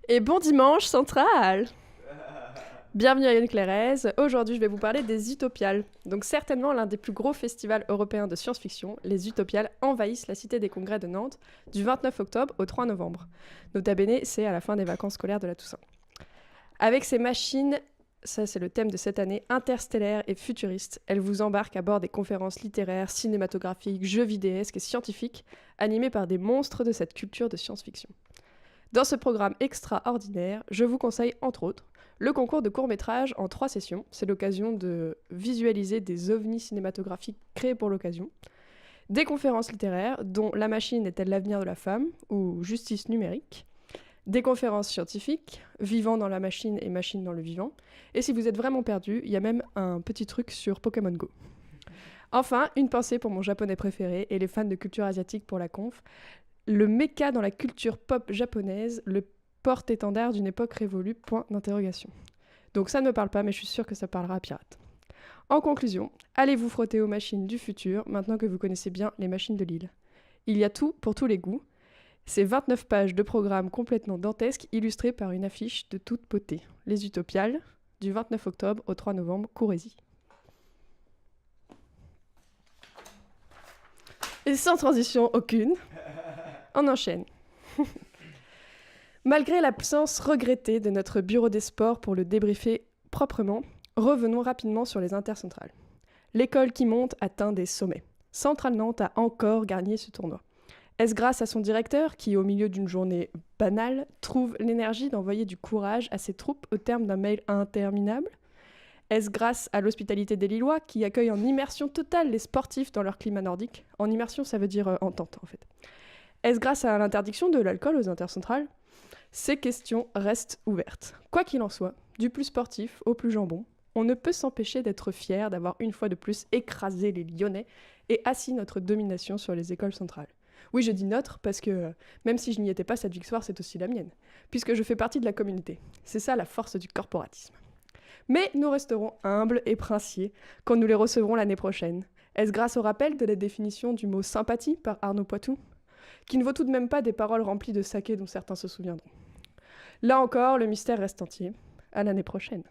Et bon dimanche central. Bienvenue à Lyon Clairez. Aujourd'hui, je vais vous parler des Utopiales. Donc certainement l'un des plus gros festivals européens de science-fiction, les Utopiales envahissent la Cité des Congrès de Nantes du 29 octobre au 3 novembre. Nota bene, c'est à la fin des vacances scolaires de la Toussaint. Avec ses machines, ça c'est le thème de cette année, interstellaires et futuristes, elles vous embarquent à bord des conférences littéraires, cinématographiques, jeux vidéesques et scientifiques, animées par des monstres de cette culture de science-fiction. Dans ce programme extraordinaire, je vous conseille entre autres le concours de court-métrage en 3 sessions. C'est l'occasion de visualiser des ovnis cinématographiques créés pour l'occasion. Des conférences littéraires, dont La machine est-elle l'avenir de la femme ou Justice numérique. Des conférences scientifiques, Vivant dans la machine et Machine dans le vivant. Et si vous êtes vraiment perdu, il y a même un petit truc sur Pokémon Go. Enfin, une pensée pour mon japonais préféré et les fans de culture asiatique pour la conf. Le mecha dans la culture pop japonaise, le porte-étendard d'une époque révolue, point d'interrogation. Donc ça ne me parle pas, mais je suis sûre que ça parlera à Pirate. En conclusion, allez vous frotter aux machines du futur, maintenant que vous connaissez bien les machines de Lille. Il y a tout pour tous les goûts. C'est 29 pages de programme complètement dantesques, illustrées par une affiche de toute beauté. Les Utopiales, du 29 octobre au 3 novembre, courez-y. Et sans transition aucune, on enchaîne. Malgré l'absence regrettée de notre bureau des sports pour le débriefer proprement, revenons rapidement sur les intercentrales. L'école qui monte atteint des sommets. Centrale Nantes a encore gagné ce tournoi. Est-ce grâce à son directeur qui, au milieu d'une journée banale, trouve l'énergie d'envoyer du courage à ses troupes au terme d'un mail interminable ? Est-ce grâce à l'hospitalité des Lillois qui accueillent en immersion totale les sportifs dans leur climat nordique ? En immersion, ça veut dire entente en fait. Est-ce grâce à l'interdiction de l'alcool aux intercentrales ? Ces questions restent ouvertes. Quoi qu'il en soit, du plus sportif au plus jambon, on ne peut s'empêcher d'être fier d'avoir une fois de plus écrasé les Lyonnais et assis notre domination sur les écoles centrales. Oui, je dis notre parce que même si je n'y étais pas, cette victoire, c'est aussi la mienne, puisque je fais partie de la communauté. C'est ça la force du corporatisme. Mais nous resterons humbles et princiers quand nous les recevrons l'année prochaine. Est-ce grâce au rappel de la définition du mot sympathie par Arnaud Poitou ? Qui ne vaut tout de même pas des paroles remplies de saké dont certains se souviendront. Là encore, le mystère reste entier. À l'année prochaine.